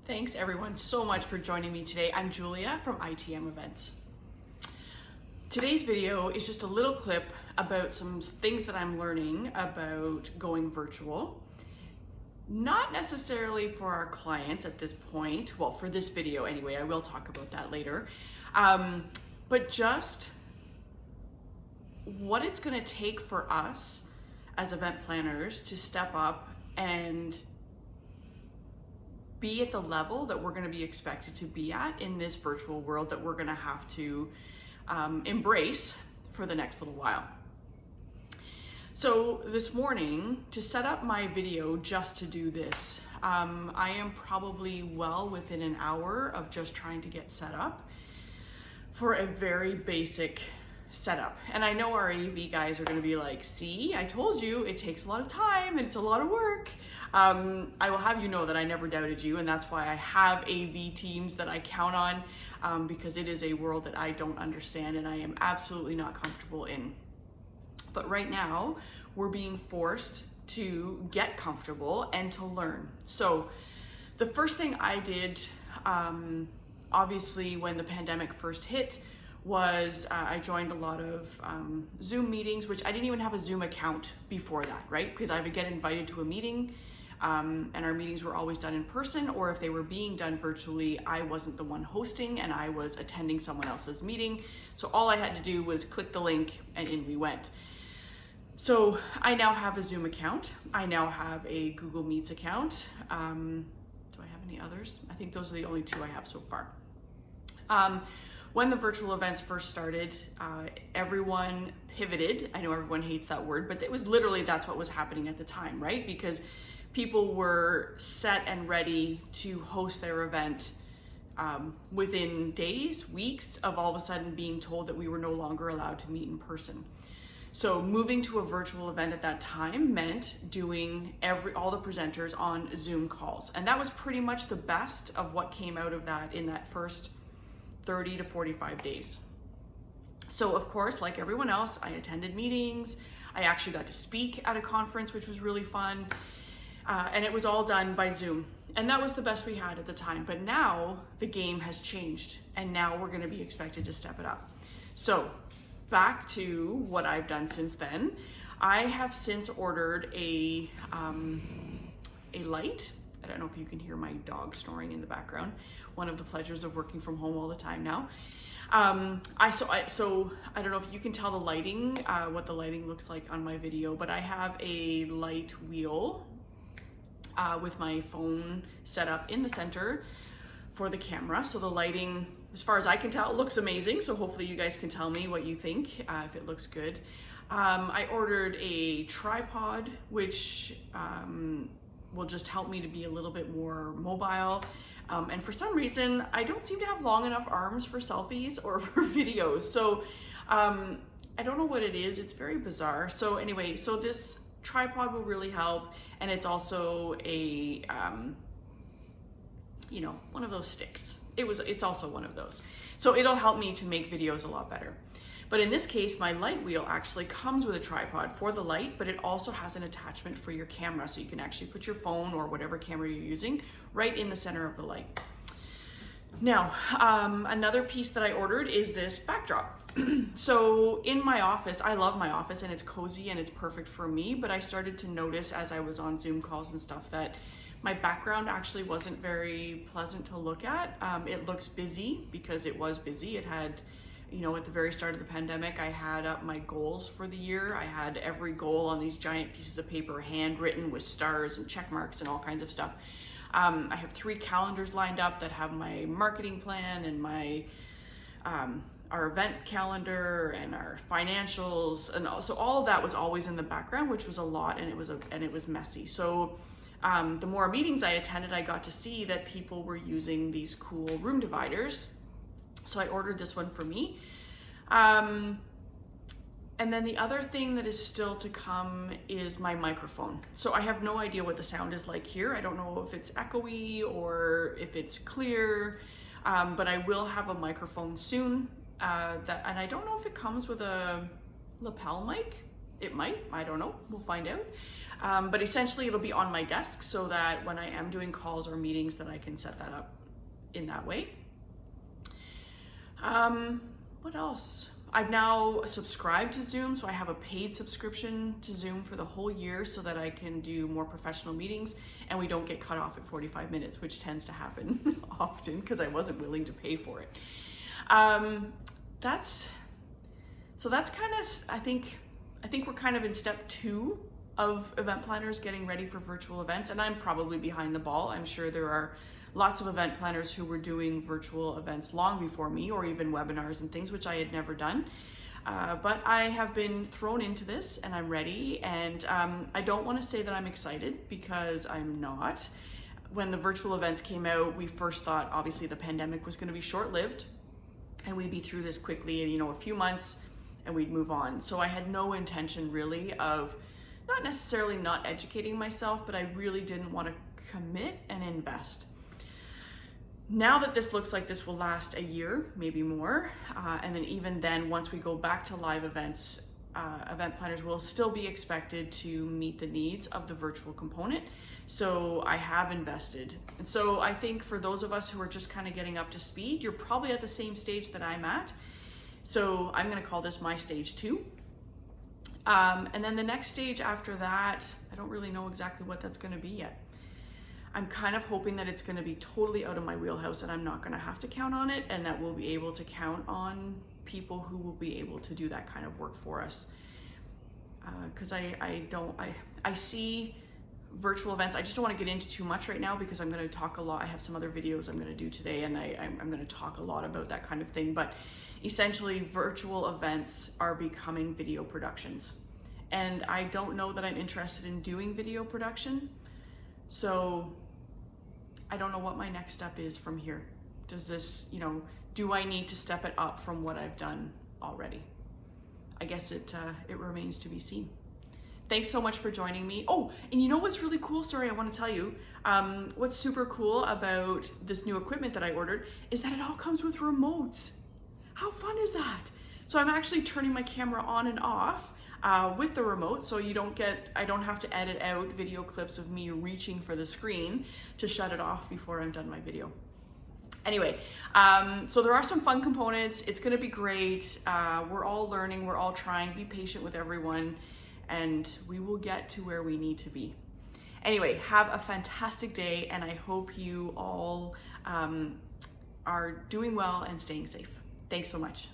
Thanks everyone so much for joining me today. I'm Julia from ITM Events. Today's video is just a little clip about some things that I'm learning about going virtual. Not necessarily for our clients at this point, well, for this video anyway, I will talk about that later, but just what it's going to take for us as event planners to step up and be at the level that we're going to be expected to be at in this virtual world that we're going to have to embrace for the next little while. So this morning, to set up my video just to do this, I am probably well within an hour of just trying to get set up for a very basic setup. And I know our AV guys are going to be like, see, I told you it takes a lot of time and it's a lot of work. I will have you know that I never doubted you, and that's why I have AV teams that I count on, because it is a world that I don't understand and I am absolutely not comfortable in. But right now, we're being forced to get comfortable and to learn. So the first thing I did, obviously when the pandemic first hit, was I joined a lot of Zoom meetings, which I didn't even have a Zoom account before that, right? Because I would get invited to a meeting, and our meetings were always done in person, or if they were being done virtually, I wasn't the one hosting and I was attending someone else's meeting. So all I had to do was click the link and in we went. So I now have a Zoom account. I now have a Google Meets account. Do I have any others? I think those are the only two I have so far. When the virtual events first started, everyone pivoted. I know everyone hates that word, but it was literally, that's what was happening at the time, right? Because people were set and ready to host their event within days, weeks of all of a sudden being told that we were no longer allowed to meet in person. So moving to a virtual event at that time meant doing all the presenters on Zoom calls. And that was pretty much the best of what came out of that in that first 30 to 45 days. So of course, like everyone else, I attended meetings. I actually got to speak at a conference, which was really fun. And it was all done by Zoom. And that was the best we had at the time. But now the game has changed and now we're gonna be expected to step it up. So back to what I've done since then. I have since ordered a light. I don't know if you can hear my dog snoring in the background. One of the pleasures of working from home all the time now. So I don't know if you can tell the lighting, what the lighting looks like on my video, but I have a light wheel with my phone set up in the center for the camera. So the lighting, as far as I can tell, looks amazing. So hopefully you guys can tell me what you think, if it looks good. I ordered a tripod, which will just help me to be a little bit more mobile. And for some reason, I don't seem to have long enough arms for selfies or for videos. So I don't know what it is. It's very bizarre. So anyway, so this tripod will really help. And it's also a, one of those sticks. It's also one of those. So it'll help me to make videos a lot better. But in this case, my light wheel actually comes with a tripod for the light, but it also has an attachment for your camera. So you can actually put your phone or whatever camera you're using right in the center of the light. Now, another piece that I ordered is this backdrop. So in my office, I love my office and it's cozy and it's perfect for me, but I started to notice as I was on Zoom calls and stuff that my background actually wasn't very pleasant to look at. It looks busy because it was busy. It had, at the very start of the pandemic, I had up my goals for the year. I had every goal on these giant pieces of paper, handwritten with stars and check marks and all kinds of stuff. I have 3 calendars lined up that have my marketing plan and my our event calendar and our financials, and so all of that was always in the background, which was a lot, and it was messy. So the more meetings I attended, I got to see that people were using these cool room dividers. So I ordered this one for me. And then the other thing that is still to come is my microphone. So I have no idea what the sound is like here. I don't know if it's echoey or if it's clear, but I will have a microphone soon. And I don't know if it comes with a lapel mic. It might, I don't know, we'll find out. But essentially it'll be on my desk so that when I am doing calls or meetings that I can set that up in that way. What else? I've now subscribed to Zoom, so I have a paid subscription to Zoom for the whole year so that I can do more professional meetings and we don't get cut off at 45 minutes, which tends to happen often because I wasn't willing to pay for it. That's kind of, I think we're kind of in step 2 of event planners getting ready for virtual events, and I'm probably behind the ball. I'm sure there are lots of event planners who were doing virtual events long before me, or even webinars and things, which I had never done. But I have been thrown into this and I'm ready, and I don't want to say that I'm excited because I'm not. When the virtual events came out, we first thought obviously the pandemic was going to be short-lived and we'd be through this quickly in, a few months and we'd move on. So I had no intention really of not necessarily not educating myself, but I really didn't want to commit and invest. Now that this looks like this will last a year, maybe more, and then even then, once we go back to live events, event planners will still be expected to meet the needs of the virtual component. So I have invested. And so I think for those of us who are just kind of getting up to speed, you're probably at the same stage that I'm at. So I'm going to call this my stage 2. And then the next stage after that, I don't really know exactly what that's going to be yet. I'm kind of hoping that it's going to be totally out of my wheelhouse and I'm not going to have to count on it, and that we'll be able to count on people who will be able to do that kind of work for us. Because I see virtual events. I just don't want to get into too much right now because I'm going to talk a lot. I have some other videos I'm going to do today, and I'm going to talk a lot about that kind of thing. But essentially, virtual events are becoming video productions. And I don't know that I'm interested in doing video production. So I don't know what my next step is from here. Does this, do I need to step it up from what I've done already? I guess it remains to be seen. Thanks so much for joining me. Oh, and you know what's really cool? Sorry, I want to tell you. What's super cool about this new equipment that I ordered is that it all comes with remotes. How fun is that? So I'm actually turning my camera on and off with the remote, so I don't have to edit out video clips of me reaching for the screen to shut it off before I'm done my video. Anyway, so there are some fun components. It's gonna be great. We're all learning, we're all trying. Be patient with everyone, and we will get to where we need to be. Anyway, have a fantastic day, and I hope you all are doing well and staying safe. Thanks so much.